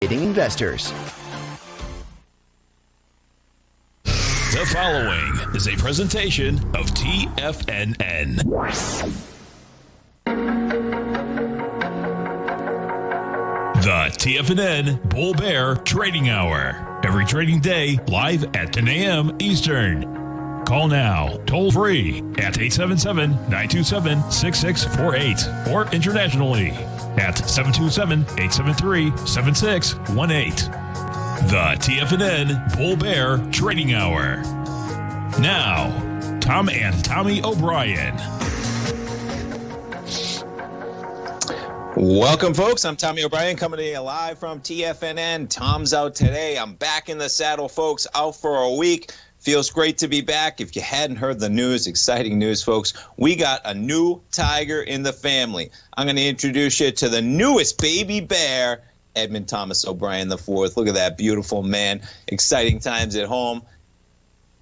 Investors. The following is a presentation of TFNN. The TFNN Bull Bear Trading Hour. Every trading day, live at 10 a.m. Eastern. Call now, toll free at 877-927-6648 or internationally at 727-873-7618. The TFNN Bull Bear Trading Hour. Now, Tom and Tommy O'Brien. Welcome, folks. I'm Tommy O'Brien coming to you live from TFNN. Tom's out today. I'm back in the saddle, folks, out for a week. Feels great to be back. If you hadn't heard the news, exciting news, folks, we got a new tiger in the family. I'm going to introduce you to the newest baby bear, Edmund Thomas O'Brien IV. Look at that beautiful man. Exciting times at home.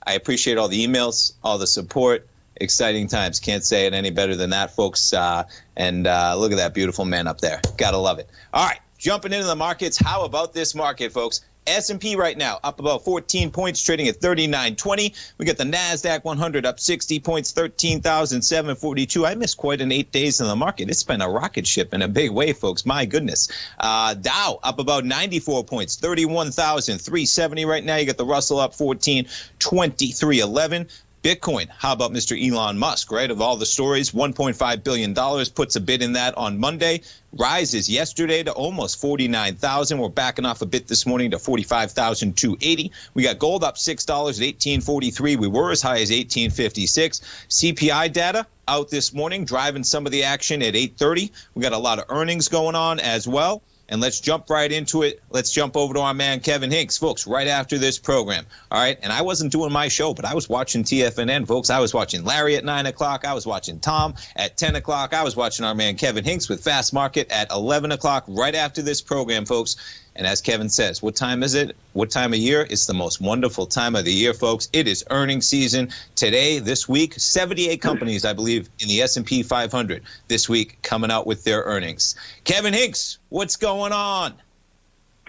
I appreciate all the emails, all the support. Exciting times. Can't say it any better than that, folks. And look at that beautiful man up there. Gotta love it. All right, jumping into the markets. How about this market, folks? S&P right now up about 14 points, trading at 39.20. We got the NASDAQ 100 up 60 points, 13,742. I missed quite an 8 days in the market. It's been a rocket ship in a big way, folks. My goodness. Dow up about 94 points, 31,370 right now. You got the Russell up 14, 2311. Bitcoin, how about Mr. Elon Musk, right? Of all the stories, $1.5 billion, puts a bid in that on Monday. Rises yesterday to almost 49,000. We're backing off a bit this morning to 45,280. We got gold up $6 at 1843. We were as high as 1856. CPI data out this morning, driving some of the action at 8:30. We got a lot of earnings going on as well. And let's jump right into it. Let's jump over to our man, Kevin Hinks, folks, right after this program. All right. And I wasn't doing my show, but I was watching TFNN, folks. I was watching Larry at 9 o'clock. I was watching Tom at 10 o'clock. I was watching our man, Kevin Hinks, with Fast Market at 11 o'clock right after this program, folks. And as Kevin says, what time is it? What time of year? It's the most wonderful time of the year, folks. It is earnings season. Today, this week, 78 companies, I believe, in the S&P 500 this week coming out with their earnings. Kevin Hinks, what's going on?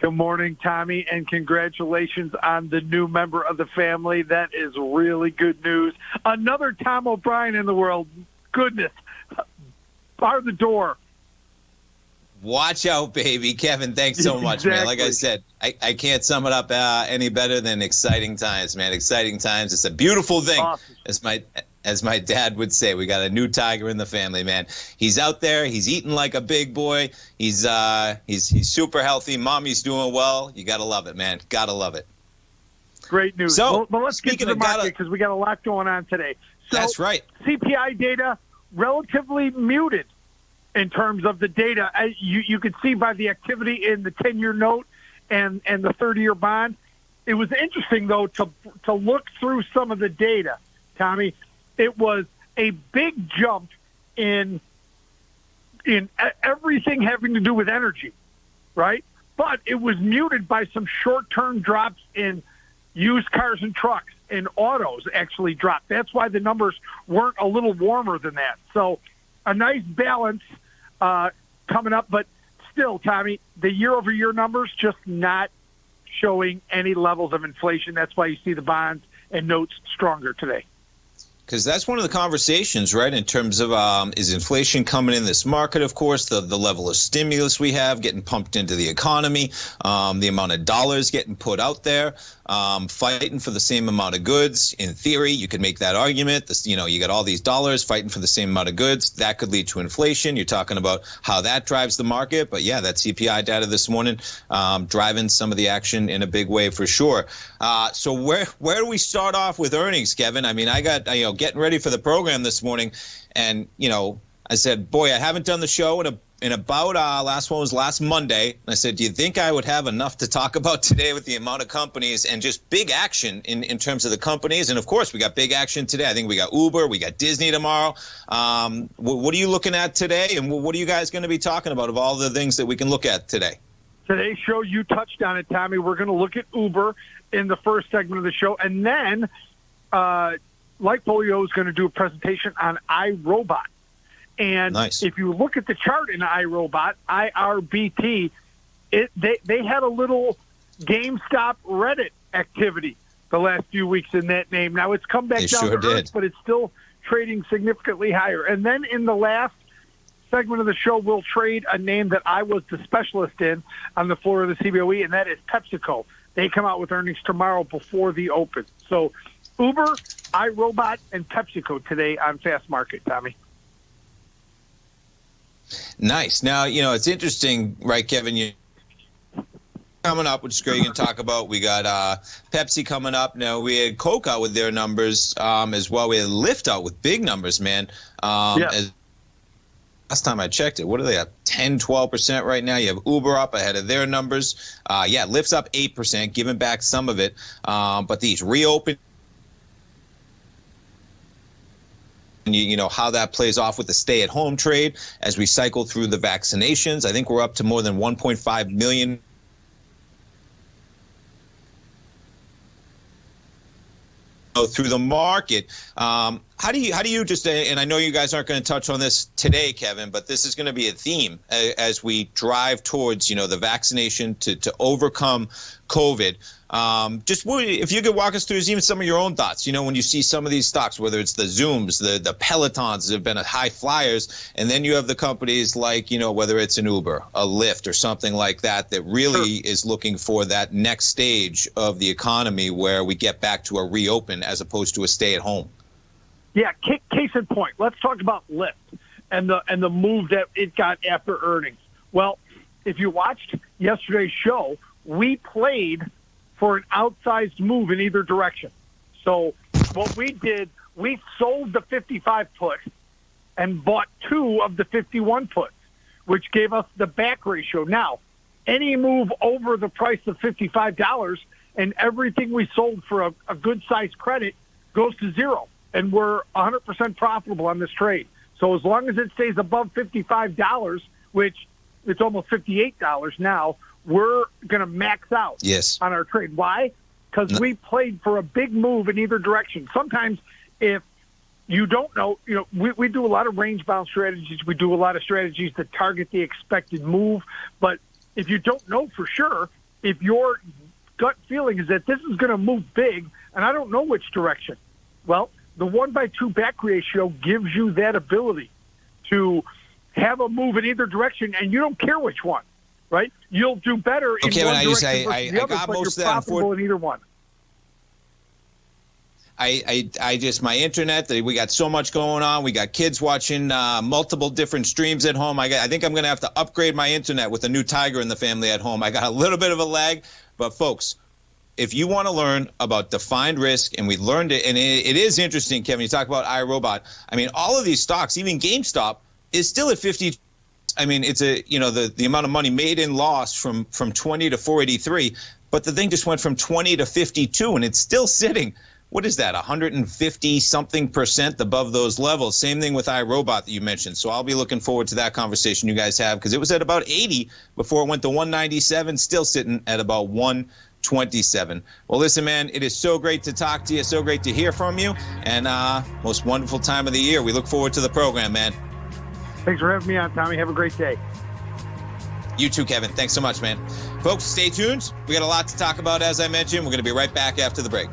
Good morning, Tommy, and congratulations on the new member of the family. That is really good news. Another Tom O'Brien in the world. Goodness. Bar the door. Watch out, baby. Kevin, thanks so much, man. Like I said, I can't sum it up any better than exciting times, man. Exciting times. It's a beautiful thing, awesome. As my dad would say. We got a new tiger in the family, man. He's out there. He's eating like a big boy. He's super healthy. Mommy's doing well. You got to love it, man. Got to love it. Great news. So, but let's get to the market because we got a lot going on today. So, that's right. CPI data, relatively muted. In terms of the data, you could see by the activity in the 10-year note and the 30-year bond. It was interesting, though, to look through some of the data, Tommy. It was a big jump in everything having to do with energy, right? But it was muted by some short-term drops in used cars and trucks, and autos actually dropped. That's why the numbers weren't a little warmer than that. So a nice balance coming up, but still, Tommy, the year-over-year numbers just not showing any levels of inflation. That's why you see the bonds and notes stronger today. Because that's one of the conversations, right, in terms of is inflation coming in this market, of course, the level of stimulus we have getting pumped into the economy, the amount of dollars getting put out there, fighting for the same amount of goods. In theory, you could make that argument. You got all these dollars fighting for the same amount of goods. That could lead to inflation. You're talking about how that drives the market. But, yeah, that CPI data this morning driving some of the action in a big way for sure. So where do we start off with earnings, Kevin? I mean, I got, getting ready for the program this morning, and, I said, boy, I haven't done the show in about last one was last Monday. And I said, do you think I would have enough to talk about today with the amount of companies and just big action in terms of the companies? And, of course, we got big action today. I think we got Uber. We got Disney tomorrow. What are you looking at today? And what are you guys going to be talking about of all the things that we can look at today? Today's show, you touched on it, Tommy. We're going to look at Uber in the first segment of the show. And then Like Polio is going to do a presentation on iRobot. And nice. If you look at the chart in iRobot, IRBT, They had a little GameStop Reddit activity the last few weeks in that name. Now it's come back down to earth, but it's still trading significantly higher. And then in the last segment of the show, we'll trade a name that I was the specialist in on the floor of the CBOE, and that is PepsiCo. They come out with earnings tomorrow before the open. So Uber, iRobot, and PepsiCo today on Fast Market, Tommy. Nice. Now, it's interesting, right, Kevin? You coming up, which is great. You can talk about. We got Pepsi coming up. Now we had Coke out with their numbers as well. We had Lyft out with big numbers, man. Last time I checked it, what are they at? 10, 12% right now. You have Uber up ahead of their numbers. Lyft's up 8%, giving back some of it. But these reopen. How that plays off with the stay-at-home trade as we cycle through the vaccinations. I think we're up to more than 1.5 million through the market. How do you just, and I know you guys aren't going to touch on this today, Kevin, but this is going to be a theme as we drive towards, the vaccination to overcome COVID. Just if you could walk us through even some of your own thoughts, when you see some of these stocks, whether it's the Zooms, the Pelotons that have been high flyers, and then you have the companies like, whether it's an Uber, a Lyft, or something like that really is looking for that next stage of the economy where we get back to a reopen as opposed to a stay at home. Yeah, case in point. Let's talk about Lyft and the move that it got after earnings. Well, if you watched yesterday's show, we played for an outsized move in either direction. So what we did, we sold the 55 put and bought 2 of the 51 puts, which gave us the back ratio. Now, any move over the price of $55 and everything we sold for a good-sized credit goes to zero. And we're 100% profitable on this trade. So as long as it stays above $55, which it's almost $58 now, we're going to max out on our trade. Why? Because we played for a big move in either direction. Sometimes if you don't know, we do a lot of range-bound strategies. We do a lot of strategies that target the expected move. But if you don't know for sure, if your gut feeling is that this is going to move big, and I don't know which direction, well, the 1-by-2 back ratio gives you that ability to have a move in either direction, and you don't care which one, right? You'll do better in one direction versus the other, but you're profitable in either one. My internet, we got so much going on. We got kids watching multiple different streams at home. I think I'm going to have to upgrade my internet with a new tiger in the family at home. I got a little bit of a lag, but folks, if you want to learn about defined risk, and we learned it, and it is interesting, Kevin, you talk about iRobot. I mean, all of these stocks, even GameStop, is still at 50. I mean, it's the amount of money made in loss from 20 to 483, but the thing just went from 20 to 52, and it's still sitting. What is that, 150-something% above those levels? Same thing with iRobot that you mentioned. So I'll be looking forward to that conversation you guys have, because it was at about 80 before it went to 197, still sitting at about 127. Well, listen, man, it is so great to talk to you, so great to hear from you, and most wonderful time of the year. We look forward to the program, man. Thanks for having me on, Tommy. Have a great day. You too, Kevin. Thanks so much, man. Folks, stay tuned. We got a lot to talk about, as I mentioned. We're going to be right back after the break.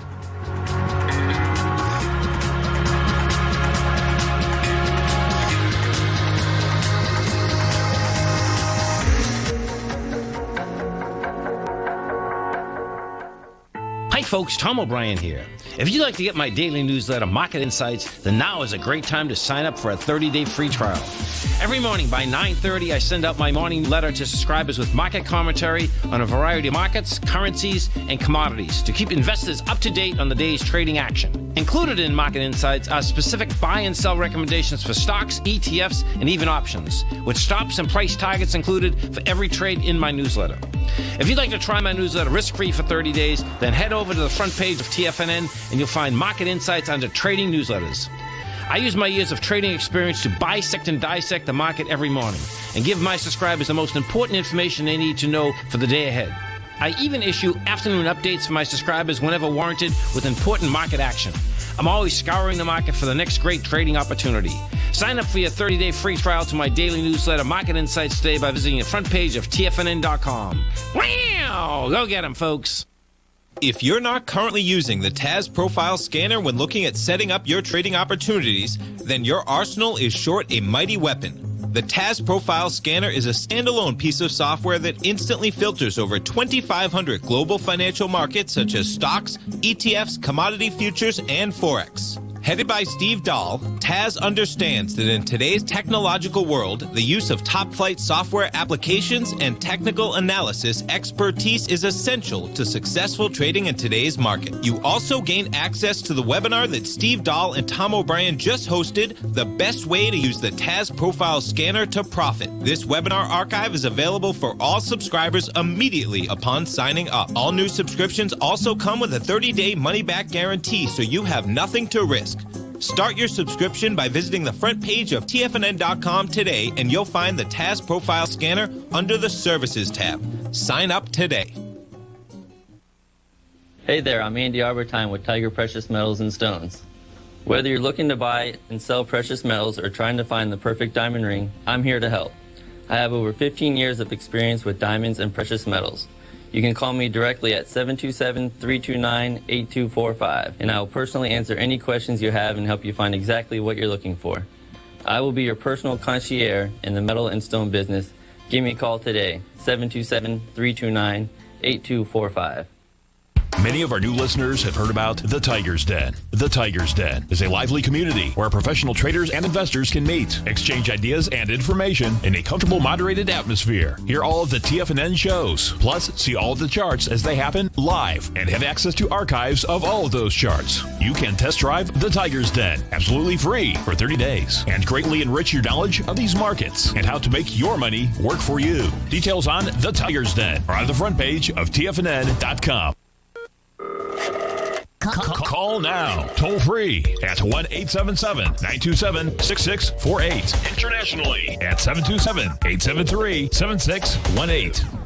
Hi folks, Tom O'Brien here. If you'd like to get my daily newsletter, Market Insights, then now is a great time to sign up for a 30-day free trial. Every morning by 9:30, I send out my morning letter to subscribers with market commentary on a variety of markets, currencies, and commodities to keep investors up to date on the day's trading action. Included in Market Insights are specific buy and sell recommendations for stocks, ETFs, and even options, with stops and price targets included for every trade in my newsletter. If you'd like to try my newsletter risk-free for 30 days, then head over to the front page of TFNN and you'll find Market Insights under Trading Newsletters. I use my years of trading experience to bisect and dissect the market every morning and give my subscribers the most important information they need to know for the day ahead. I even issue afternoon updates for my subscribers whenever warranted with important market action. I'm always scouring the market for the next great trading opportunity. Sign up for your 30-day free trial to my daily newsletter, Market Insights, today by visiting the front page of TFNN.com. Wow! Go get them, folks. If you're not currently using the TAS Profile Scanner when looking at setting up your trading opportunities, then your arsenal is short a mighty weapon. The TAS Profile Scanner is a standalone piece of software that instantly filters over 2,500 global financial markets such as stocks, ETFs, commodity futures, and Forex. Headed by Steve Dahl, TAS understands that in today's technological world, the use of top-flight software applications and technical analysis expertise is essential to successful trading in today's market. You also gain access to the webinar that Steve Dahl and Tom O'Brien just hosted, The Best Way to Use the TAS Profile Scanner to Profit. This webinar archive is available for all subscribers immediately upon signing up. All new subscriptions also come with a 30-day money-back guarantee, so you have nothing to risk. Start your subscription by visiting the front page of TFNN.com today, and you'll find the TAS Profile Scanner under the Services tab. Sign up today. Hey there, I'm Andy Arbertine with Tiger Precious Metals and Stones. Whether you're looking to buy and sell precious metals or trying to find the perfect diamond ring, I'm here to help. I have over 15 years of experience with diamonds and precious metals. You can call me directly at 727-329-8245, and I will personally answer any questions you have and help you find exactly what you're looking for. I will be your personal concierge in the metal and stone business. Give me a call today, 727-329-8245. Many of our new listeners have heard about The Tiger's Den. The Tiger's Den is a lively community where professional traders and investors can meet, exchange ideas and information in a comfortable, moderated atmosphere. Hear all of the TFNN shows, plus see all of the charts as they happen live and have access to archives of all of those charts. You can test drive The Tiger's Den absolutely free for 30 days and greatly enrich your knowledge of these markets and how to make your money work for you. Details on The Tiger's Den are on the front page of TFNN.com. Call now, toll free at 1-877-927-6648. Internationally at 727-873-7618.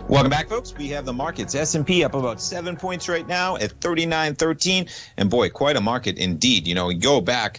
Welcome back, folks. We have the markets. S&P up about 7 points right now at 39.13. And boy, quite a market indeed. You know, we go back.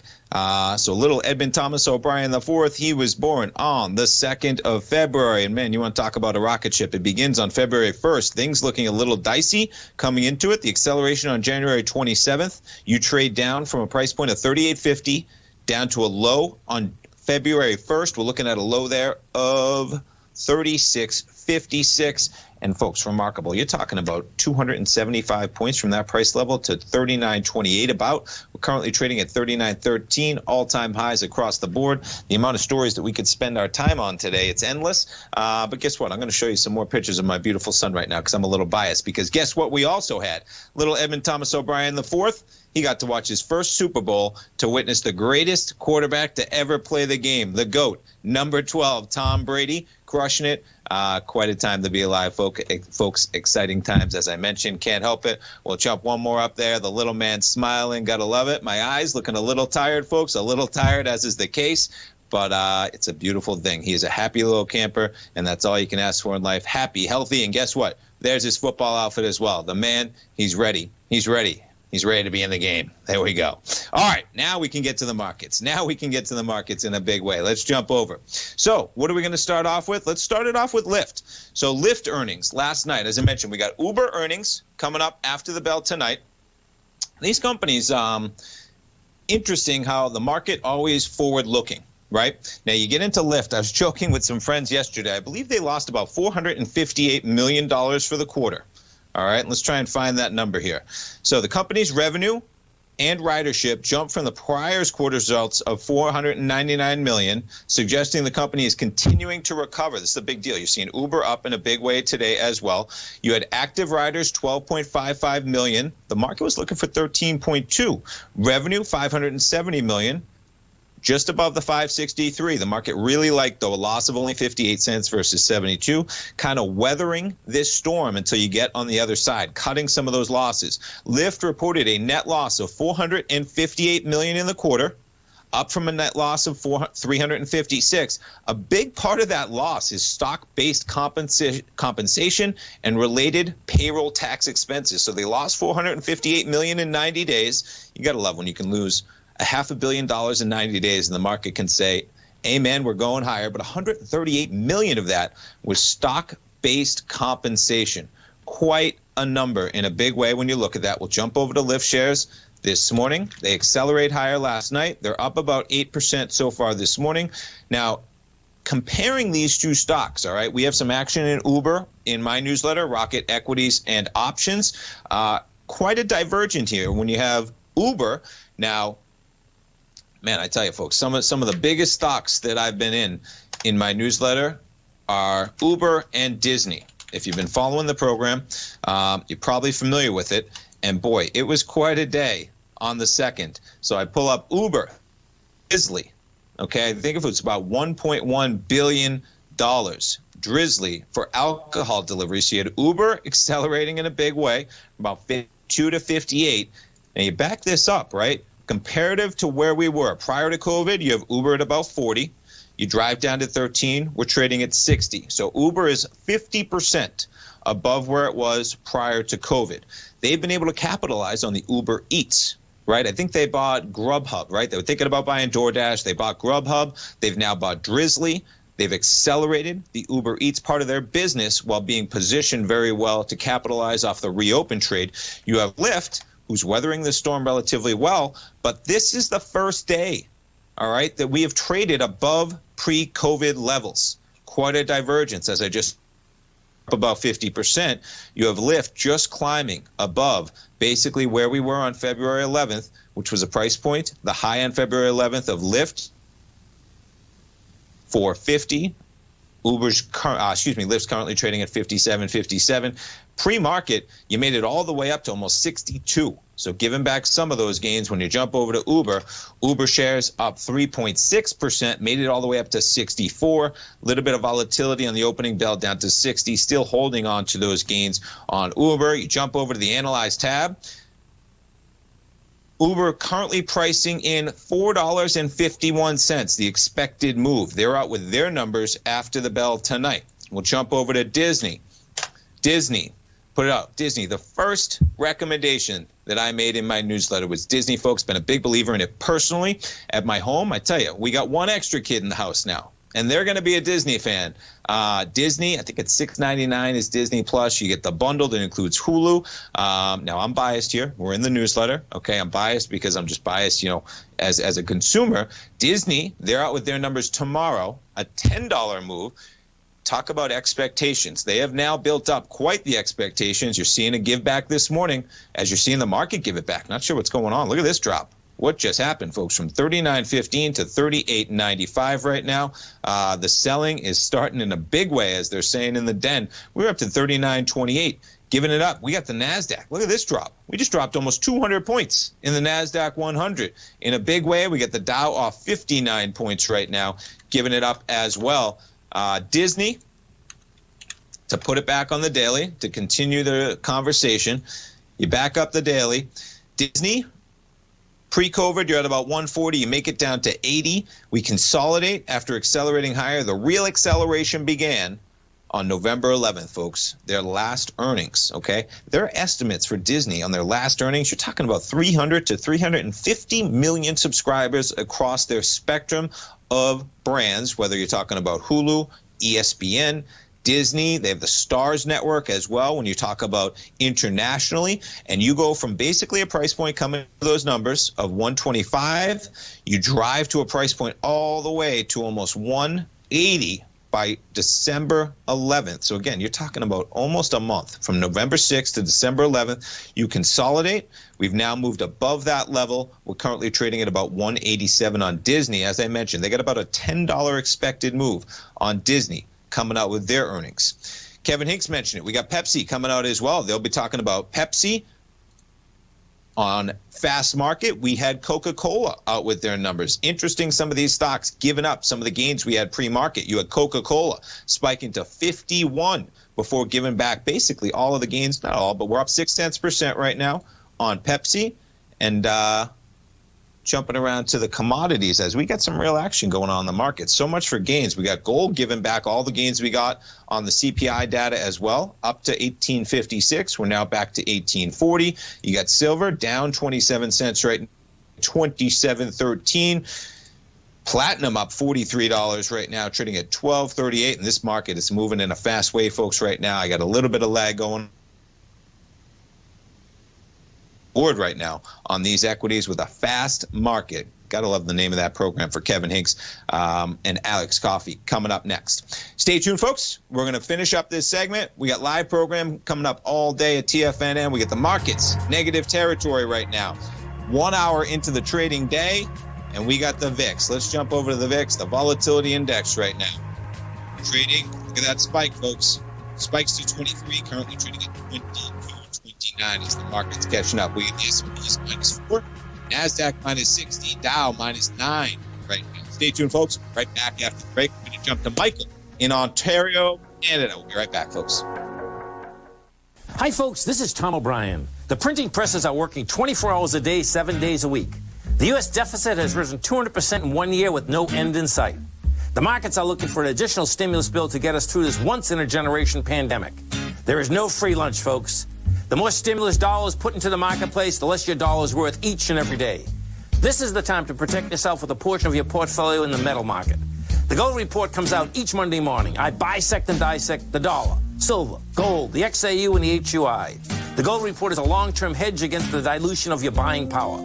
So little Edmund Thomas O'Brien IV, he was born on the 2nd of February. And man, you want to talk about a rocket ship. It begins on February 1st. Things looking a little dicey coming into it. The acceleration on January 27th. You trade down from a price point of 38.50 down to a low on February 1st. We're looking at a low there of 36.56. And folks, remarkable. You're talking about 275 points from that price level to 39.28 about. We're currently trading at 39.13, all-time highs across the board. The amount of stories that we could spend our time on today, it's endless. But guess what? I'm going to show you some more pictures of my beautiful son right now because I'm a little biased. Because guess what we also had? Little Edmund Thomas O'Brien IV. He got to watch his first Super Bowl to witness the greatest quarterback to ever play the game, the GOAT, number 12, Tom Brady, crushing it. Quite a time to be alive, folks. Exciting times, as I mentioned. Can't help it. We'll jump one more up there. The little man smiling. Got to love it. My eyes looking a little tired, folks. A little tired, as is the case. But it's a beautiful thing. He is a happy little camper, and that's all you can ask for in life. Happy, healthy, and guess what? There's his football outfit as well. The man, he's ready. He's ready. He's ready to be in the game. There we go. All right, now we can get to the markets. Now we can get to the markets in a big way. Let's jump over. So what are we going to start off with? Let's start it off with Lyft. So Lyft earnings last night, as I mentioned, we got Uber earnings coming up after the bell tonight. These companies, interesting how the market always forward-looking. Right? Now, you get into Lyft. I was joking with some friends yesterday. I believe they lost about $458 million for the quarter. All right, let's try and find that number here. So the company's revenue and ridership jumped from the prior quarter results of $499 million, suggesting the company is continuing to recover. This is a big deal. You're seeing Uber up in a big way today as well. You had active riders, 12.55 million. The market was looking for 13.2. Revenue, $570 million. just above the 563. The market really liked the loss of only 58 cents versus 72, kind of weathering this storm until you get on the other side, cutting some of those losses. Lyft reported a net loss of $458 million in the quarter, up from a net loss of 356. A big part of that loss is stock-based compensation and related payroll tax expenses. So they lost $458 million in 90 days. You got to love when you can lose $500 million in 90 days and the market can say, amen, we're going higher. But $138 million of that was stock-based compensation. Quite a number in a big way when you look at that. We'll jump over to Lyft shares. This morning, they accelerate higher last night. They're up about 8% so far this morning. Now, comparing these two stocks, all right, we have some action in Uber in my newsletter, Rocket Equities and Options. Quite a divergent here when you have Uber. Now, man, I tell you, folks, some of the biggest stocks that I've been in my newsletter are Uber and Disney. If you've been following the program, you're probably familiar with it. And boy, it was quite a day on the second. So I pull up Uber, Drizzly. Okay, I think if it's about $1.1 billion. Drizzly for alcohol delivery. So you had Uber accelerating in a big way, about 52 to 58. And you back this up, right? Comparative to where we were prior to COVID, you have Uber at about 40. You drive down to 13, we're trading at 60. So Uber is 50% above where it was prior to COVID. They've been able to capitalize on the Uber Eats, right? I think they bought Grubhub, right? They were thinking about buying DoorDash. They bought Grubhub. They've now bought Drizzly. They've accelerated the Uber Eats part of their business while being positioned very well to capitalize off the reopen trade. You have Lyft, who's weathering the storm relatively well, but this is the first day, all right, that we have traded above pre-COVID levels. Quite a divergence, as I just about 50%. You have Lyft just climbing above basically where we were on February 11th, which was a price point. The high on February 11th of Lyft, 450. Lyft's currently trading at 57.57. Pre-market, you made it all the way up to almost 62. So giving back some of those gains when you jump over to Uber. Uber shares up 3.6%, made it all the way up to 64. A little bit of volatility on the opening bell down to 60, still holding on to those gains on Uber. You jump over to the Analyze tab. Uber currently pricing in $4.51, the expected move. They're out with their numbers after the bell tonight. We'll jump over to Disney. Disney, put it out. Disney, the first recommendation that I made in my newsletter was Disney, folks. Been a big believer in it personally. At my home, I tell you, we got one extra kid in the house now, and they're going to be a Disney fan. Disney, I think it's $6.99 is Disney Plus. You get the bundle that includes Hulu. Now, I'm biased here. We're in the newsletter. Okay, I'm biased because I'm just biased, as a consumer. Disney, they're out with their numbers tomorrow, a $10 move. Talk about expectations. They have now built up quite the expectations. You're seeing a give back this morning as you're seeing the market give it back. Not sure what's going on. Look at this drop. What just happened, folks? From $39.15 to $38.95 right now. The selling is starting in a big way, as they're saying in the den. We're up to $39.28. Giving it up. We got the NASDAQ. Look at this drop. We just dropped almost 200 points in the NASDAQ 100. In a big way, we get the Dow off 59 points right now, giving it up as well. Disney, to put it back on the daily, to continue the conversation, you back up the daily. Disney, pre-COVID, you're at about 140. You make it down to 80. We consolidate after accelerating higher. The real acceleration began on November 11th, folks. Their last earnings, okay? Their estimates for Disney on their last earnings, you're talking about 300 to 350 million subscribers across their spectrum of brands, whether you're talking about Hulu, ESPN, Disney. They have the Stars network as well when you talk about internationally. And you go from basically a price point coming to those numbers of 125, you drive to a price point all the way to almost 180 by December 11th. So again, you're talking about almost a month from November 6th to December 11th. You consolidate. We've now moved above that level. We're currently trading at about 187 on Disney. As I mentioned, they got about a $10 expected move on Disney coming out with their earnings. Kevin Hinks mentioned it. We got Pepsi coming out as well. They'll be talking about Pepsi On Fast Market, we had Coca-Cola out with their numbers. Interesting, some of these stocks giving up some of the gains we had pre-market. You had Coca-Cola spiking to 51 before giving back basically all of the gains, not all, but we're up 0.6% right now on Pepsi. And jumping around to the commodities as we got some real action going on in the market. So much for gains. We got gold giving back all the gains we got on the CPI data as well, up to 1856. We're now back to 1840. You got silver down 27 cents right now, 27.13. Platinum up $43 right now, trading at 12.38. And this market is moving in a fast way, folks, right now. I got a little bit of lag going board right now on these equities with a fast market. Gotta love the name of that program for Kevin Hinks and Alex Coffey coming up next. Stay tuned, folks. We're going to finish up this segment. We got live program coming up all day at TFNN. We got the markets, negative territory right now. 1 hour into the trading day, and we got the VIX. Let's jump over to the VIX, the volatility index right now. Trading, look at that spike, folks. Spikes to 23, currently trading at 22.29 as the market's catching up. We get the S&P's -4, NASDAQ -60, Dow -9 right now. Stay tuned, folks. Right back after the break. We're going to jump to Michael in Ontario, Canada. We'll be right back, folks. Hi, folks. This is Tom O'Brien. The printing presses are working 24 hours a day, 7 days a week. The U.S. deficit has risen 200% in 1 year with no end in sight. The markets are looking for an additional stimulus bill to get us through this once-in-a-generation pandemic. There is no free lunch, folks. The more stimulus dollars put into the marketplace, the less your dollar is worth each and every day. This is the time to protect yourself with a portion of your portfolio in the metal market. The Gold Report comes out each Monday morning. I bisect and dissect the dollar, silver, gold, the XAU, and the HUI. The Gold Report is a long-term hedge against the dilution of your buying power.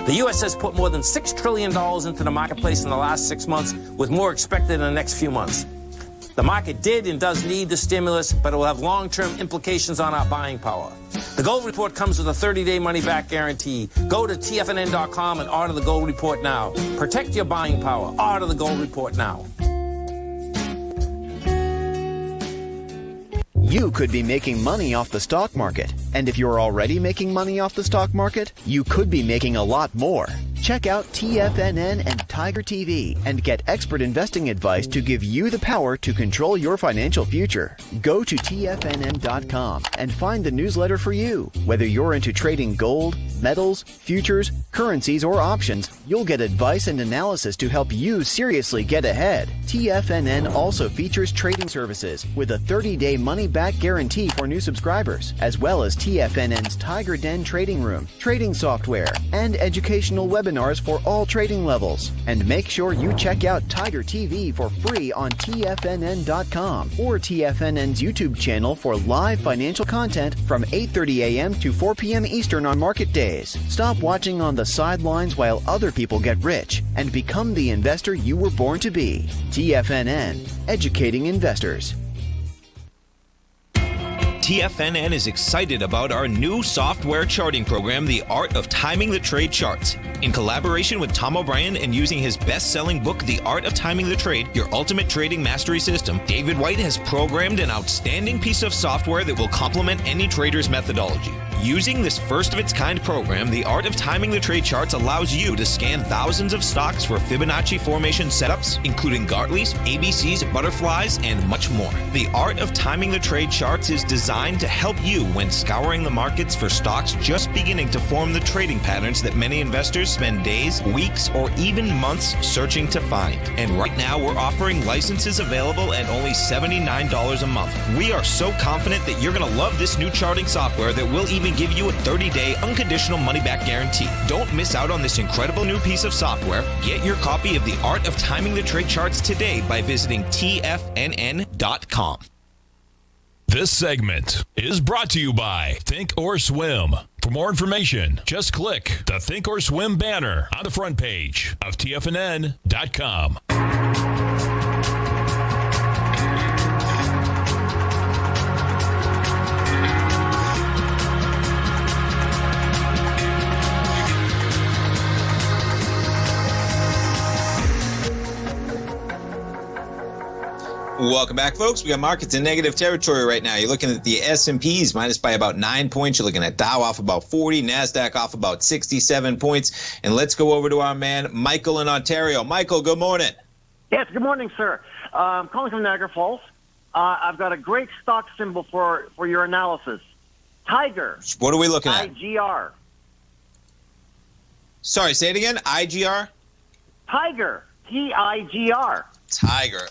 The U.S. has put more than $6 trillion into the marketplace in the last 6 months, with more expected in the next few months. The market did and does need the stimulus, but it will have long-term implications on our buying power. The Gold Report comes with a 30-day money-back guarantee. Go to TFNN.com and order the Gold Report now. Protect your buying power. Order the Gold Report now. You could be making money off the stock market. And if you're already making money off the stock market, you could be making a lot more. Check out TFNN and Tiger TV and get expert investing advice to give you the power to control your financial future. Go to TFNN.com and find the newsletter for you. Whether you're into trading gold, metals, futures, currencies, or options, you'll get advice and analysis to help you seriously get ahead. TFNN also features trading services with a 30-day money-back guarantee for new subscribers, as well as TFNN's Tiger Den trading room, trading software, and educational webinars for all trading levels. And make sure you check out Tiger TV for free on TFNN.com or TFNN's YouTube channel for live financial content from 8:30 a.m. to 4 p.m. Eastern on market days. Stop watching on the sidelines while other people get rich and become the investor you were born to be. TFNN, educating investors. TFNN is excited about our new software charting program, The Art of Timing the Trade Charts. In collaboration with Tom O'Brien and using his best-selling book, The Art of Timing the Trade, Your Ultimate Trading Mastery System, David White has programmed an outstanding piece of software that will complement any trader's methodology. Using this first-of-its-kind program, The Art of Timing the Trade Charts allows you to scan thousands of stocks for Fibonacci formation setups, including Gartley's, ABC's, butterflies, and much more. The Art of Timing the Trade Charts is designed to help you when scouring the markets for stocks just beginning to form the trading patterns that many investors spend days, weeks, or even months searching to find. And right now, we're offering licenses available at only $79 a month. We are so confident that you're going to love this new charting software that will even give you a 30-day unconditional money-back guarantee. Don't miss out on this incredible new piece of software. Get your copy of The Art of Timing the Trade Charts today by visiting TFNN.com. This segment is brought to you by Think or Swim. For more information, just click the Think or Swim banner on the front page of TFNN.com. Welcome back, folks. We got markets in negative territory right now. You're looking at the S&Ps minus by about 9 points. You're looking at Dow off about 40, NASDAQ off about 67 points. And let's go over to our man, Michael in Ontario. Michael, good morning. Yes, good morning, sir. I'm calling from Niagara Falls. I've got a great stock symbol for your analysis. Tiger. What are we looking at? IGR. Sorry, say it again. IGR? Tiger. T-I-G-R. Tiger.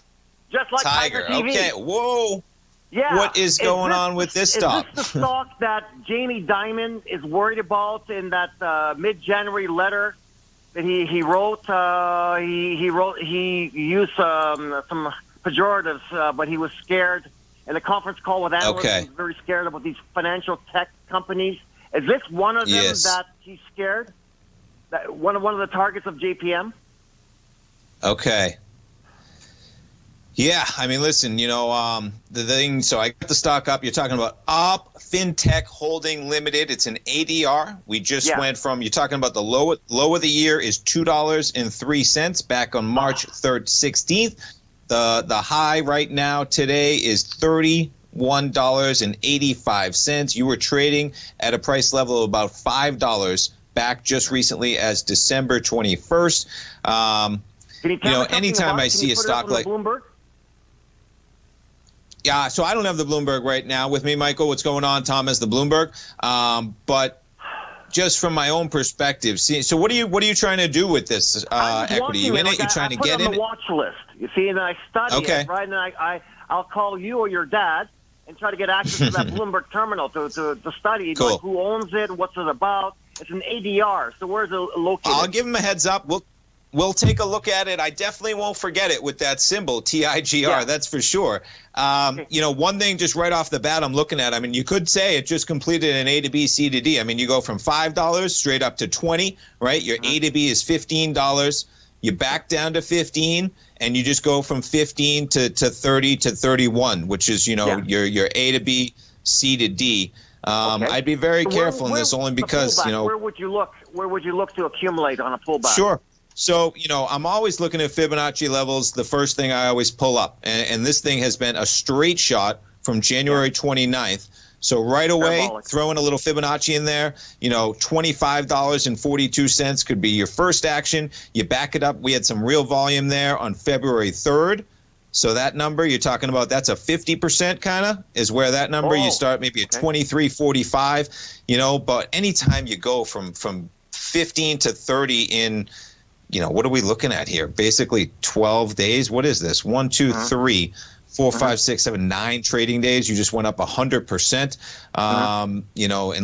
Just like Tiger TV. Okay. Whoa. Yeah. What is going on with this stock? Is this the stock that Jamie Dimon is worried about in that mid-January letter that he wrote? He used some pejoratives, but he was scared. In a conference call with analysts, he was very scared about these financial tech companies. Is this one of them that he's scared? That one of the targets of JPM? Okay. Yeah, I mean, listen, the thing, so I got the stock up. You're talking about Up FinTech Holding Limited. It's an ADR. We just went from, you're talking about the low of the year is $2.03 back on March 3rd, 16th. The high right now today is $31.85. You were trading at a price level of about $5 back just recently as December 21st. Anytime I see a stock like Bloomberg? Yeah, so I don't have the Bloomberg right now with me, Michael. What's going on? Tom has the Bloomberg. But just from my own perspective, so what are you trying to do with this equity? You in it? You're trying to get in it? I put it on the watch list. You see, and I study it, right? And I'll call you or your dad and try to get access to that Bloomberg terminal to study like who owns it and what's it about. It's an ADR. So where's it located? I'll give him a heads up. We'll take a look at it. I definitely won't forget it with that symbol, TIGR, that's for sure. One thing just right off the bat I'm looking at, I mean, you could say it just completed an A to B, C to D. I mean, you go from $5 straight up to $20, right? Your A to B is $15. You back down to 15, and you just go from 15 to 30 to 31, which is, your A to B, C to D. I'd be very careful in this only because, where would you look? Where would you look to accumulate on a pullback? Sure. So, I'm always looking at Fibonacci levels, the first thing I always pull up. And this thing has been a straight shot from January 29th. So right away, throwing a little Fibonacci in there, $25.42 could be your first action. You back it up. We had some real volume there on February 3rd. So that number you're talking about, that's a 50% kind of is where that number, you start maybe at 23.45, but anytime you go from 15 to 30 in, what are we looking at here? Basically 12 days. What is this? 1, 2, 3, 4, 5, 6, 7, 9 trading days. You just went up 100%. And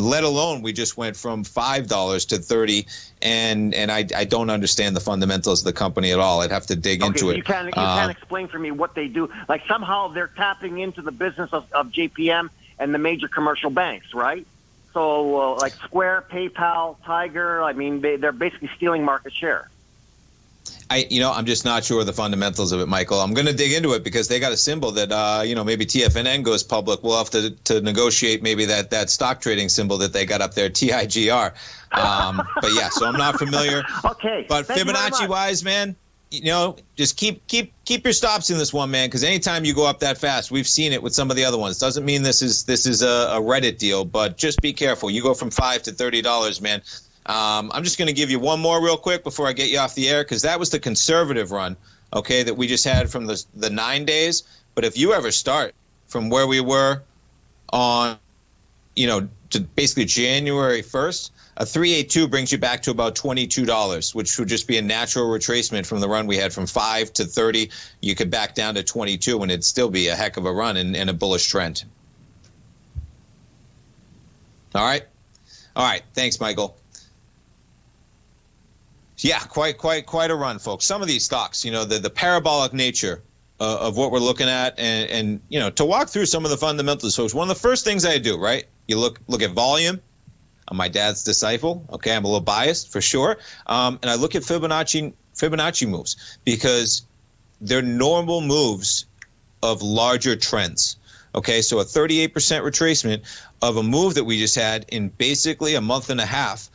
let alone we just went from $5 to 30. And I don't understand the fundamentals of the company at all. I'd have to dig into it. You can't explain for me what they do. Like somehow they're tapping into the business of JPM and the major commercial banks, right? So like Square, PayPal, Tiger. I mean, they're basically stealing market share. I'm just not sure of the fundamentals of it, Michael. I'm going to dig into it because they got a symbol that, maybe TFNN goes public. We'll have to negotiate maybe that stock trading symbol that they got up there, TIGR. But yeah, so I'm not familiar. Okay. But Fibonacci-wise, man, just keep your stops in this one, man, because anytime you go up that fast, we've seen it with some of the other ones. Doesn't mean this is a Reddit deal, but just be careful. You go from $5 to $30, man. I'm just going to give you one more real quick before I get you off the air, because that was the conservative run, okay, that we just had from the 9 days. But if you ever start from where we were on, to basically January 1st, a 382 brings you back to about $22, which would just be a natural retracement from the run we had from 5 to 30. You could back down to 22, and it'd still be a heck of a run and a bullish trend. All right. Thanks, Michael. Yeah, quite a run, folks. Some of these stocks, the parabolic nature of what we're looking at, and to walk through some of the fundamentals, folks. One of the first things I do, right? You look at volume. I'm my dad's disciple. Okay, I'm a little biased for sure, and I look at Fibonacci moves because they're normal moves of larger trends. Okay, so a 38% retracement of a move that we just had in basically a month and a half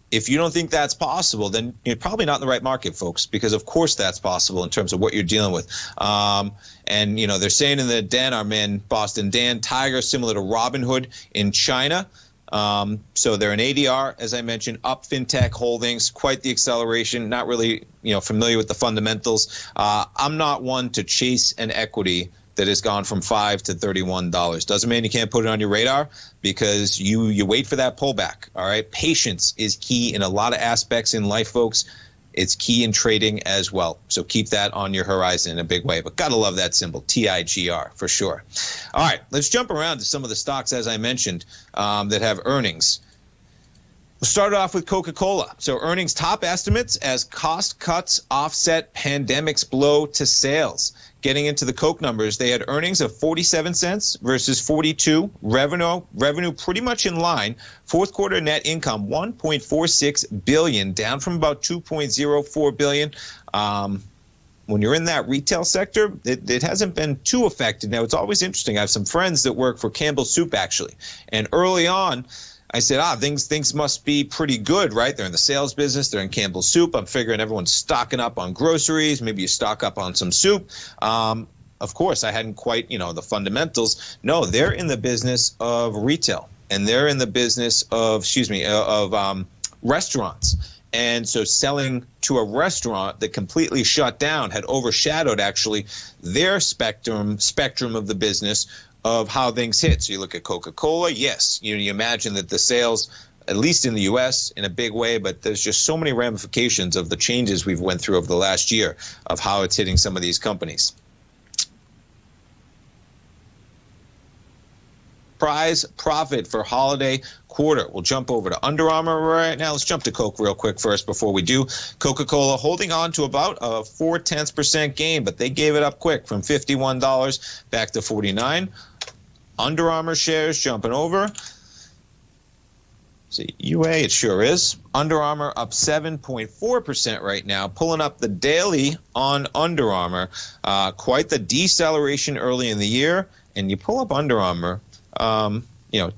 if you don't think that's possible, then you're probably not in the right market, folks, because of course that's possible in terms of what you're dealing with. And, you know, they're saying in the Den, our man Boston Dan, Tiger, similar to Robinhood in China. So they're an ADR, as I mentioned, up fintech holdings, quite the acceleration, not really, you know, familiar with the fundamentals. I'm not one to chase an equity that has gone from $5 to $31. Doesn't mean you can't put it on your radar, because you wait for that pullback. All right. Patience is key in a lot of aspects in life, folks. It's key in trading as well. So keep that on your horizon in a big way. But gotta love that symbol, TIGR, for sure. All right, let's jump around to some of the stocks, as I mentioned, that have earnings. We'll start off with Coca-Cola. So earnings top estimates as cost cuts offset pandemic's blow to sales. Getting into the Coke numbers, they had earnings of 47 cents versus 42. Revenue pretty much in line. Fourth quarter net income, $1.46 billion, down from about $2.04 billion. When you're in that retail sector, it hasn't been too affected. Now, it's always interesting. I have some friends that work for Campbell's Soup, actually. And early on, I said, things must be pretty good, right? They're in the sales business. They're in Campbell's Soup. I'm figuring everyone's stocking up on groceries. Maybe you stock up on some soup. Of course, I hadn't quite, the fundamentals. No, they're in the business of retail, and they're in the business of, restaurants. And so selling to a restaurant that completely shut down had overshadowed, actually, their spectrum of the business of how things hit. So you look at Coca-Cola, yes, you imagine that the sales, at least in the U.S., in a big way, but there's just so many ramifications of the changes we've went through over the last year of how it's hitting some of these companies. Prize profit for holiday quarter. We'll jump over to Under Armour right now. Let's jump to Coke real quick first before we do. Coca-Cola holding on to about a 0.4% gain, but they gave it up quick from $51 back to $49. Under Armour shares jumping over. See, UA, it sure is. Under Armour up 7.4% right now, pulling up the daily on Under Armour. Quite the deceleration early in the year, and you pull up Under Armour.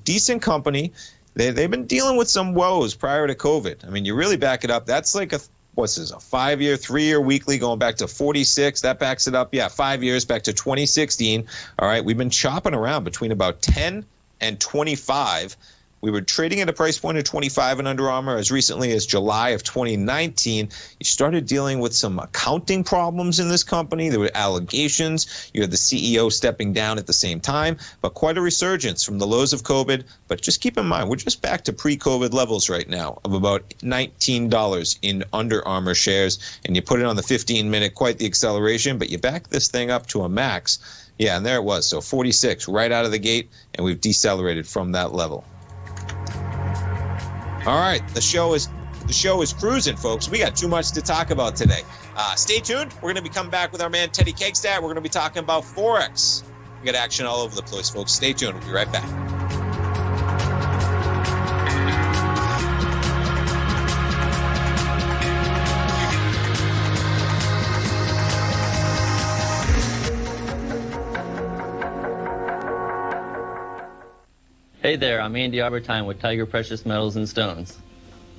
Decent company. They've been dealing with some woes prior to COVID. I mean, you really back it up. That's like a 5-year, 3-year weekly going back to 46. That backs it up. Yeah, 5 years back to 2016. All right, we've been chopping around between about 10 and 25. We were trading at a price point of 25 in Under Armour as recently as July of 2019. You started dealing with some accounting problems in this company. There were allegations. You had the CEO stepping down at the same time, but quite a resurgence from the lows of COVID. But just keep in mind, we're just back to pre-COVID levels right now of about $19 in Under Armour shares. And you put it on the 15-minute, quite the acceleration, but you back this thing up to a max. Yeah, and there it was. So 46 right out of the gate, and we've decelerated from that level. All right, the show is cruising, folks. We got too much to talk about today. Stay tuned. We're going to be coming back with our man Teddy Cakestack. We're going to be talking about Forex. We got action all over the place, folks. Stay tuned. We'll be right back. Hey there, I'm Andy Albertine with Tiger Precious Metals and Stones.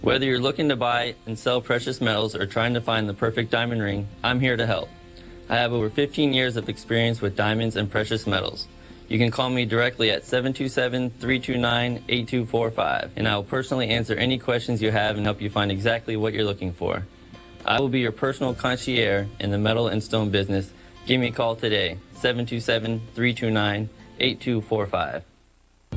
Whether you're looking to buy and sell precious metals or trying to find the perfect diamond ring, I'm here to help. I have over 15 years of experience with diamonds and precious metals. You can call me directly at 727-329-8245, and I will personally answer any questions you have and help you find exactly what you're looking for. I will be your personal concierge in the metal and stone business. Give me a call today, 727-329-8245.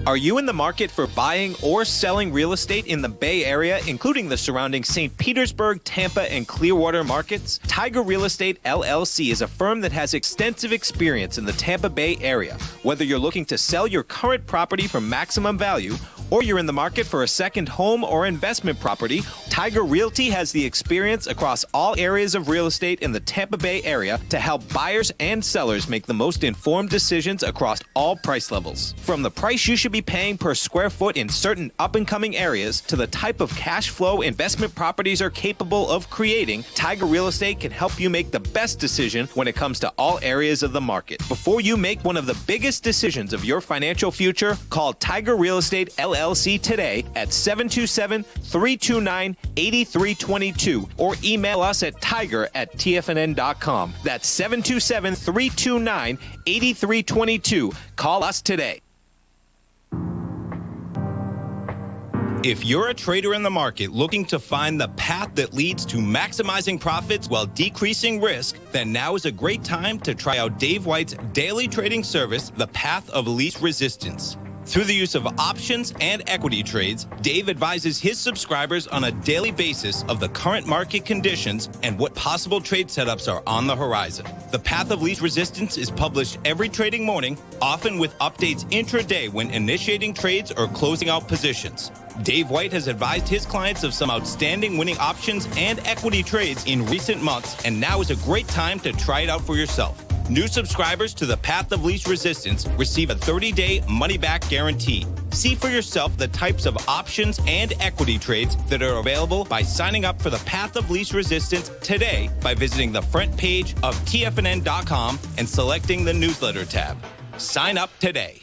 Are you in the market for buying or selling real estate in the Bay Area, including the surrounding St. Petersburg, Tampa, and Clearwater markets? Tiger Real Estate LLC is a firm that has extensive experience in the Tampa Bay area. Whether you're looking to sell your current property for maximum value, or you're in the market for a second home or investment property, Tiger Realty has the experience across all areas of real estate in the Tampa Bay area to help buyers and sellers make the most informed decisions across all price levels. From the price you should be paying per square foot in certain up-and-coming areas to the type of cash flow investment properties are capable of creating, Tiger Real Estate can help you make the best decision when it comes to all areas of the market. Before you make one of the biggest decisions of your financial future, call Tiger Real Estate LLC LLC today at 727-329-8322 or email us at tiger@tfnn.com. That's 727-329-8322. Call us today. If you're a trader in the market looking to find the path that leads to maximizing profits while decreasing risk, then now is a great time to try out Dave White's daily trading service, The Path of Least Resistance. Through the use of options and equity trades, Dave advises his subscribers on a daily basis of the current market conditions and what possible trade setups are on the horizon. The Path of Least Resistance is published every trading morning, often with updates intraday when initiating trades or closing out positions. Dave White has advised his clients of some outstanding winning options and equity trades in recent months, and now is a great time to try it out for yourself. New subscribers to the Path of Least Resistance receive a 30-day money-back guarantee. See for yourself the types of options and equity trades that are available by signing up for the Path of Least Resistance today by visiting the front page of TFNN.com and selecting the newsletter tab. Sign up today.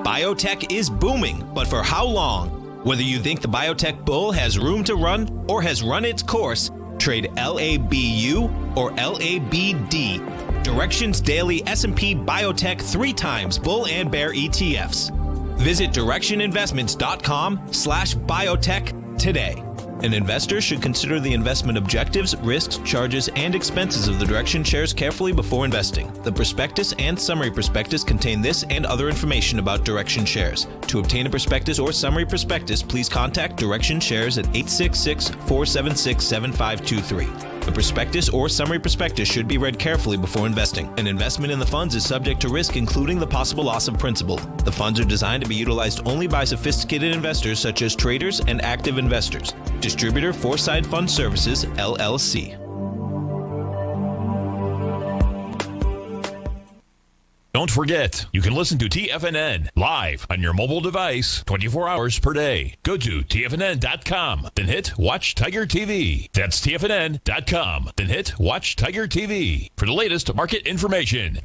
Biotech is booming, but for how long? Whether you think the biotech bull has room to run or has run its course, trade LABU or LABD. Direction's daily S&P Biotech 3 times bull and bear ETFs. Visit directioninvestments.com/biotech today. An investor should consider the investment objectives, risks, charges, and expenses of the Direction shares carefully before investing. The prospectus and summary prospectus contain this and other information about Direction shares. To obtain a prospectus or summary prospectus, please contact Direction shares at 866-476-7523. The prospectus or summary prospectus should be read carefully before investing. An investment in the funds is subject to risk, including the possible loss of principal. The funds are designed to be utilized only by sophisticated investors such as traders and active investors. Distributor Foreside Fund Services, LLC. Don't forget, you can listen to TFNN live on your mobile device 24 hours per day. Go to TFNN.com, then hit Watch Tiger TV. That's TFNN.com, then hit Watch Tiger TV for the latest market information.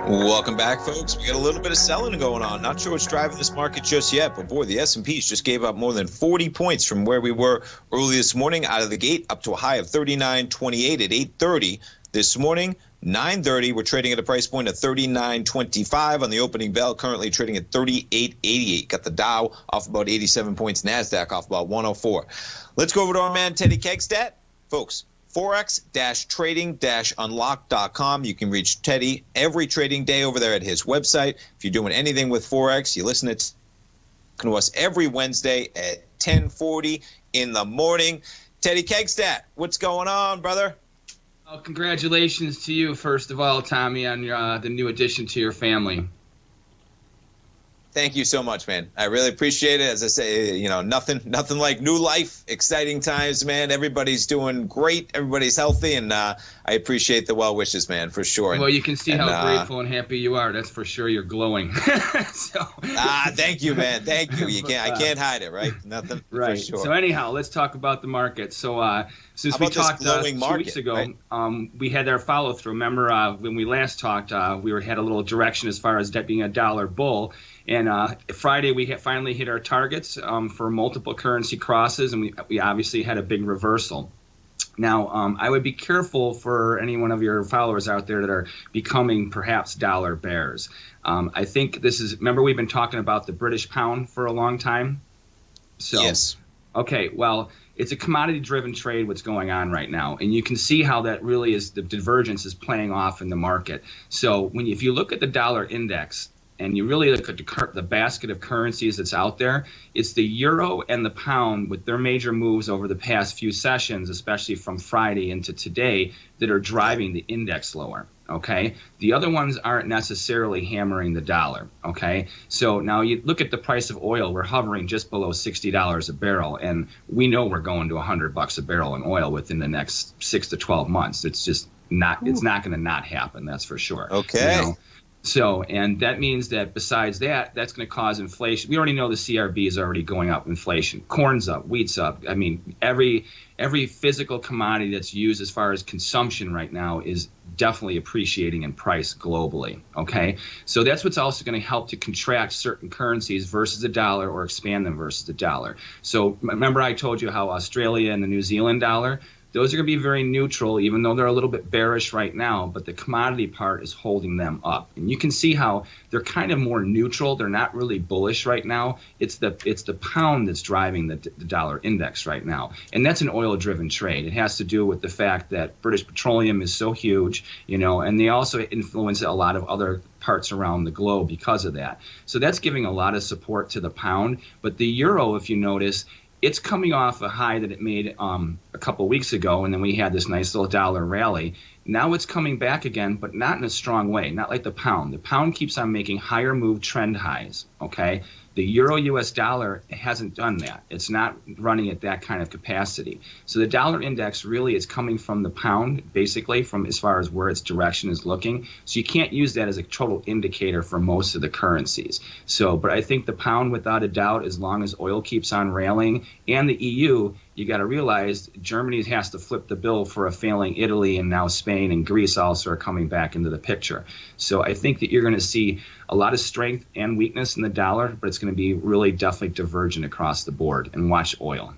Welcome back, folks. We got a little bit of selling going on. Not sure what's driving this market just yet, but boy, the S&Ps just gave up more than 40 points from where we were early this morning out of the gate up to a high of 39.28 at 8:30 this morning. 9:30, we're trading at a price point of 39.25 on the opening bell, currently trading at 38.88. Got the Dow off about 87 points, NASDAQ off about 104. Let's go over to our man, Teddy Kegstad. Folks, Forex-trading-unlock.com. You can reach Teddy every trading day over there at his website. If you're doing anything with Forex, you listen to us every Wednesday at 10:40 in the morning. Teddy Kegstad, what's going on, brother? Well, congratulations to you, first of all, Tommy, on your, the new addition to your family. Thank you so much, man. I really appreciate it. As I say, you know, nothing like new life, exciting times, man. Everybody's doing great. Everybody's healthy, and I appreciate the well wishes, man, for sure. Well, you can see how grateful and happy you are. That's for sure. You're glowing. Thank you, man. Thank you. I can't hide it, right? Nothing. Right. For sure. So anyhow, let's talk about the market. So since we talked 2 weeks ago, right? We had our follow through. Remember when we last talked, we had a little direction as far as that being a dollar bull. And Friday, we finally hit our targets for multiple currency crosses, and we obviously had a big reversal. Now, I would be careful for any one of your followers out there that are becoming perhaps dollar bears. I think remember we've been talking about the British pound for a long time? So, yes. Okay, well, it's a commodity-driven trade what's going on right now, and you can see how that really is, the divergence is playing off in the market. So if you look at the dollar index, and you really look at the basket of currencies that's out there, it's the euro and the pound with their major moves over the past few sessions, especially from Friday into today, that are driving the index lower, okay? The other ones aren't necessarily hammering the dollar, okay? So now you look at the price of oil. We're hovering just below $60 a barrel, and we know we're going to $100 a barrel in oil within the next 6 to 12 months. It's just not, it's not going to not happen, that's for sure. Okay. You know? So, and that means that besides that, that's going to cause inflation. We already know the CRB is already going up, inflation. Corn's up, wheat's up. I mean, every physical commodity that's used as far as consumption right now is definitely appreciating in price globally, okay? So that's what's also going to help to contract certain currencies versus the dollar or expand them versus the dollar. So remember I told you how Australia and the New Zealand dollar, those are going to be very neutral, even though they're a little bit bearish right now, but the commodity part is holding them up. And you can see how they're kind of more neutral. They're not really bullish right now. It's the pound that's driving the dollar index right now. And that's an oil-driven trade. It has to do with the fact that British Petroleum is so huge, and they also influence a lot of other parts around the globe because of that. So that's giving a lot of support to the pound. But the euro, if you notice, it's coming off a high that it made a couple weeks ago, and then we had this nice little dollar rally. Now it's coming back again, but not in a strong way, not like the pound. The pound keeps on making higher move trend highs, okay? The euro-US dollar hasn't done that. It's not running at that kind of capacity. So the dollar index really is coming from the pound, basically, from as far as where its direction is looking. So you can't use that as a total indicator for most of the currencies. So, but I think the pound, without a doubt, as long as oil keeps on railing, and the EU, you got to realize Germany has to flip the bill for a failing Italy, and now Spain and Greece also are coming back into the picture. So I think that you're going to see a lot of strength and weakness in the dollar, but it's going to be really definitely divergent across the board. And watch oil.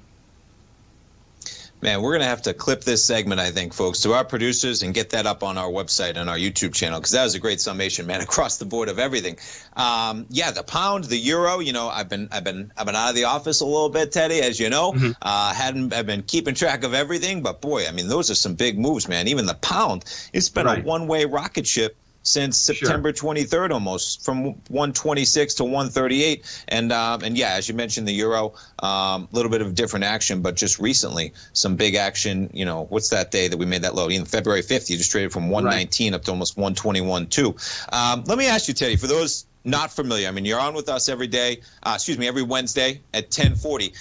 Man, we're going to have to clip this segment, I think, folks, to our producers and get that up on our website and our YouTube channel, because that was a great summation, man, across the board of everything. Yeah, the pound, the euro, I've been out of the office a little bit, Teddy, as you know. I've been keeping track of everything, but boy, I mean, those are some big moves, man. Even the pound, it's been a one-way rocket ship since September 23rd, almost, from 126 to 138. And yeah, as you mentioned, the euro, a little bit of different action, but just recently, some big action. What's that day that we made that low? February 5th, you just traded from 119 up to almost 121.2. Let me ask you, Teddy, for those not familiar, I mean, you're on with us every day, every Wednesday at 10:40.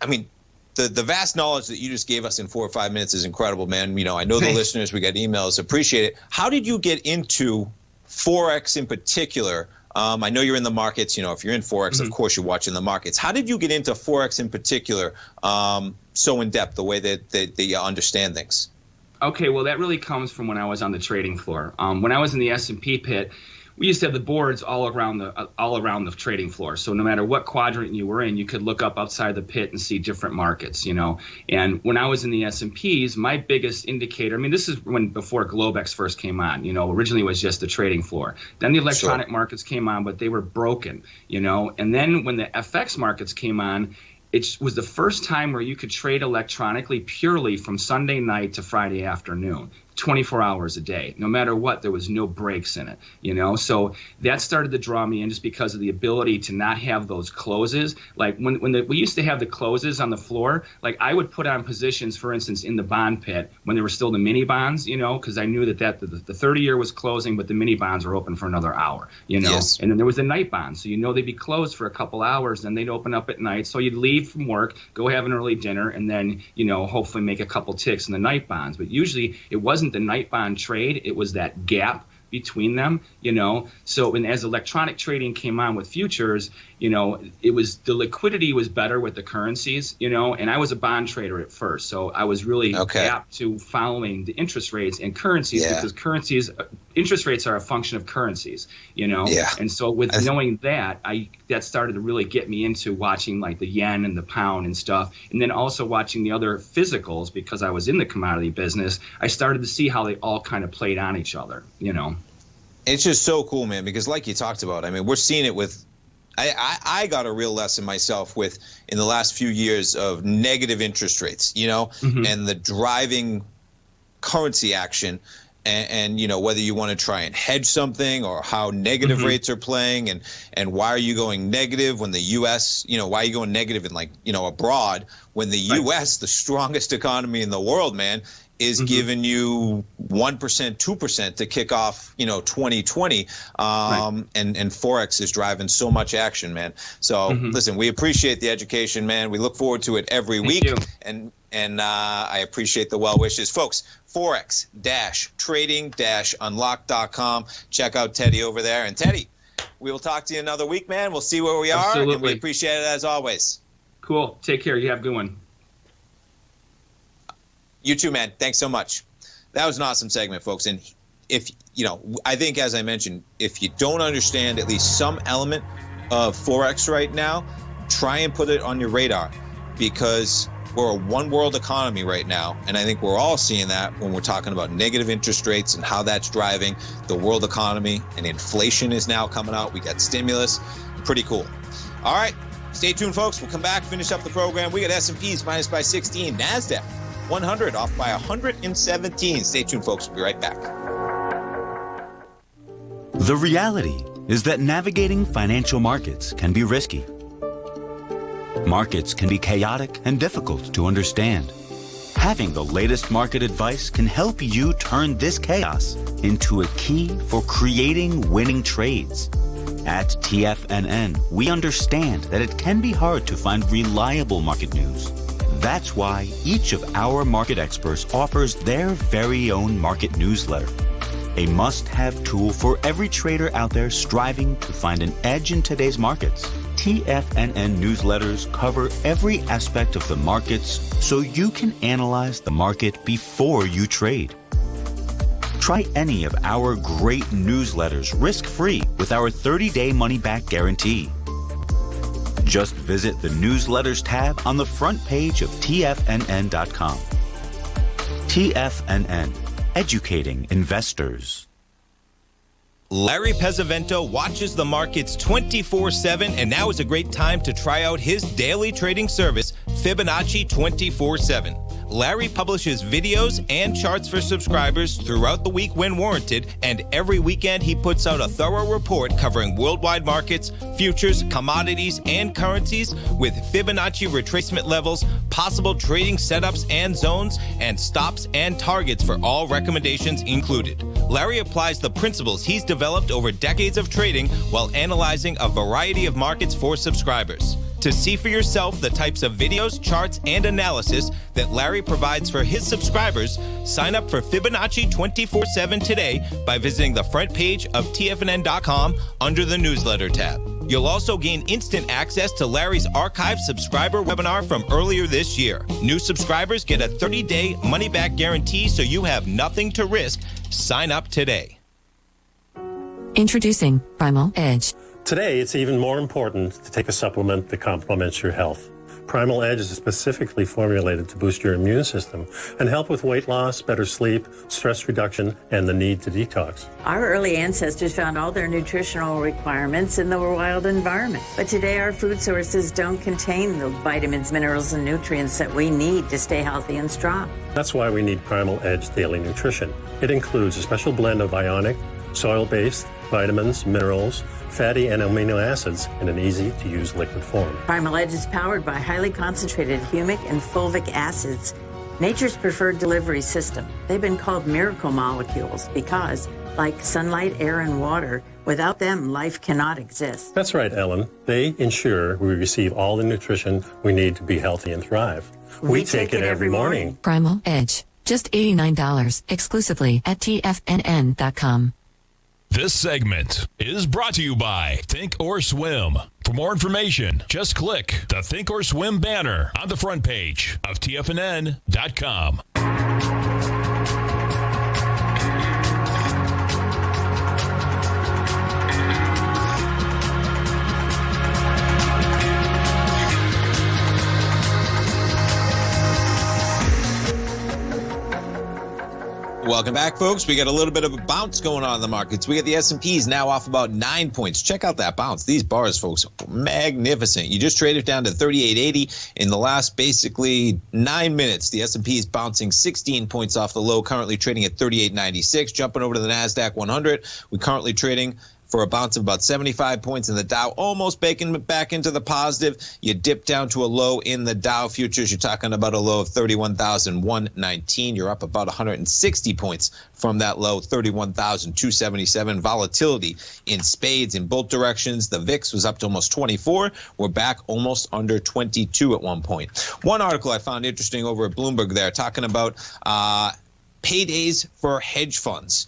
I mean, the vast knowledge that you just gave us in 4 or 5 minutes is incredible, man. I know the listeners, we got emails, appreciate it. How did you get into Forex in particular? I know you're in the markets. If you're in Forex, of course you're watching the markets. How did you get into Forex in particular so in depth, the way that you understand things? Okay, well, that really comes from when I was on the trading floor. When I was in the S&P pit, we used to have the boards all around the trading floor. So no matter what quadrant you were in, you could look up outside the pit and see different markets, And when I was in the S&Ps, my biggest indicator, I mean, this is before Globex first came on, originally it was just the trading floor. Then the electronic markets came on, but they were broken, And then when the FX markets came on, it was the first time where you could trade electronically purely from Sunday night to Friday afternoon. 24 hours a day. No matter what, there was no breaks in it, So that started to draw me in, just because of the ability to not have those closes. Like when we used to have the closes on the floor, like I would put on positions, for instance, in the bond pit when there were still the mini bonds, because I knew that the 30-year was closing, but the mini bonds were open for another hour, Yes. And then there was the night bonds. So they'd be closed for a couple hours, then they'd open up at night. So you'd leave from work, go have an early dinner, and then, hopefully make a couple ticks in the night bonds. But usually it wasn't the night bond trade, it was that gap between them, So as electronic trading came on with futures, it was, the liquidity was better with the currencies, and I was a bond trader at first. So I was really apt to following the interest rates and currencies, because interest rates are a function of currencies, And so with knowing that, that started to really get me into watching like the yen and the pound and stuff. And then also watching the other physicals, because I was in the commodity business, I started to see how they all kind of played on each other, It's just so cool, man, because like you talked about, I mean, we're seeing it with I got a real lesson myself with in the last few years of negative interest rates, and the driving currency action and whether you want to try and hedge something or how negative rates are playing and why are you going negative when the U.S., why are you going negative in abroad when the U.S., the strongest economy in the world, man, is giving you 1%, 2% to kick off, 2020, and Forex is driving so much action, man. So listen, we appreciate the education, man. We look forward to it every week. And and I appreciate the well wishes. Folks, forex-trading-unlock.com. Check out Teddy over there. And Teddy, we will talk to you another week, man. We'll see where we are. Absolutely. And we appreciate it as always. Cool. Take care. You have a good one. You too, man. Thanks so much. That was an awesome segment, folks. And if, I think, as I mentioned, if you don't understand at least some element of Forex right now, try and put it on your radar, because we're a one world economy right now. And I think we're all seeing that when we're talking about negative interest rates and how that's driving the world economy. And inflation is now coming out. We got stimulus. Pretty cool. All right. Stay tuned, folks. We'll come back, finish up the program. We got S&Ps minus by 16. NASDAQ 100 off by 117. Stay tuned, folks. We'll be right back. The reality is that navigating financial markets can be risky. Markets can be chaotic and difficult to understand. Having the latest market advice can help you turn this chaos into a key for creating winning trades. At TFNN, we understand that it can be hard to find reliable market news. That's why each of our market experts offers their very own market newsletter, a must-have tool for every trader out there striving to find an edge in today's markets. TFNN newsletters cover every aspect of the markets so you can analyze the market before you trade. Try any of our great newsletters risk-free with our 30-day money-back guarantee. Just visit the Newsletters tab on the front page of TFNN.com. TFNN, educating investors. Larry Pesavento watches the markets 24/7, and now is a great time to try out his daily trading service, Fibonacci 24/7. Larry publishes videos and charts for subscribers throughout the week when warranted, and every weekend he puts out a thorough report covering worldwide markets, futures, commodities, and currencies with Fibonacci retracement levels, possible trading setups and zones, and stops and targets for all recommendations included. Larry applies the principles he's developed over decades of trading while analyzing a variety of markets for subscribers. To see for yourself the types of videos, charts, and analysis that Larry provides for his subscribers, sign up for Fibonacci 24/7 today by visiting the front page of TFNN.com under the Newsletter tab. You'll also gain instant access to Larry's archived subscriber webinar from earlier this year. New subscribers get a 30-day money-back guarantee, so you have nothing to risk. Sign up today. Introducing Primal Edge. Today, it's even more important to take a supplement that complements your health. Primal Edge is specifically formulated to boost your immune system and help with weight loss, better sleep, stress reduction, and the need to detox. Our early ancestors found all their nutritional requirements in the wild environment. But today, our food sources don't contain the vitamins, minerals, and nutrients that we need to stay healthy and strong. That's why we need Primal Edge Daily Nutrition. It includes a special blend of ionic, soil-based vitamins, minerals, fatty and amino acids in an easy-to-use liquid form. Primal Edge is powered by highly concentrated humic and fulvic acids, nature's preferred delivery system. They've been called miracle molecules because, like sunlight, air, and water, without them, life cannot exist. That's right, Ellen. They ensure we receive all the nutrition we need to be healthy and thrive. We take it every morning. Primal Edge, just $89, exclusively at TFNN.com. This segment is brought to you by Think or Swim. For more information, just click the Think or Swim banner on the front page of TFNN.com. Welcome back, folks. We got a little bit of a bounce going on in the markets. We got the S&Ps now off about 9 points. Check out that bounce. These bars, folks, magnificent. You just traded down to 38.80 in the last basically 9 minutes. The S&P is bouncing 16 points off the low, currently trading at 38.96. Jumping over to the NASDAQ 100, we're currently trading for a bounce of about 75 points in the Dow, almost baking back into the positive. You dip down to a low in the Dow futures. You're talking about a low of 31,119. You're up about 160 points from that low, 31,277. Volatility in spades in both directions. The VIX was up to almost 24. We're back almost under 22 at one point. One article I found interesting over at Bloomberg there, talking about paydays for hedge funds.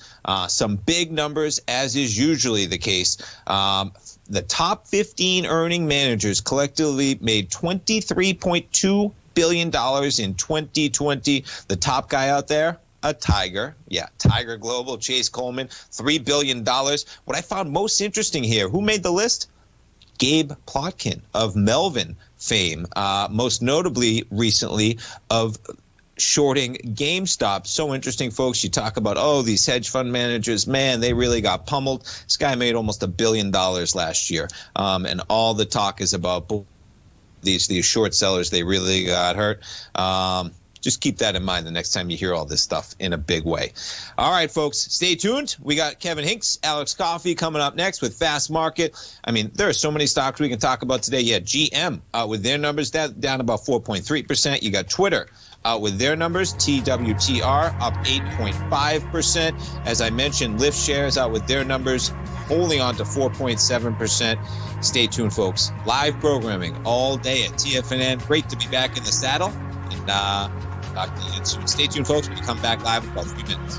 Some big numbers, as is usually the case. The top 15 earning managers collectively made $23.2 billion in 2020. The top guy out there, a Tiger. Yeah, Tiger Global, Chase Coleman, $3 billion. What I found most interesting here, who made the list? Gabe Plotkin of Melvin fame, most notably recently of shorting GameStop. So interesting, folks. You talk about, these hedge fund managers, man, they really got pummeled. This guy made almost $1 billion last year. And all the talk is about these short sellers. They really got hurt. Just keep that in mind the next time you hear all this stuff in a big way. All right, folks, stay tuned. We got Kevin Hinks, Alex Coffey coming up next with Fast Market. I mean, there are so many stocks we can talk about today. Yeah, GM with their numbers down about 4.3%. You got Twitter with their numbers, TWTR up 8.5%. As I mentioned, Lyft shares out with their numbers, holding on to 4.7%. Stay tuned, folks. Live programming all day at TFNN. Great to be back in the saddle. And talk to you soon. Stay tuned, folks. When we come back live in about 3 minutes.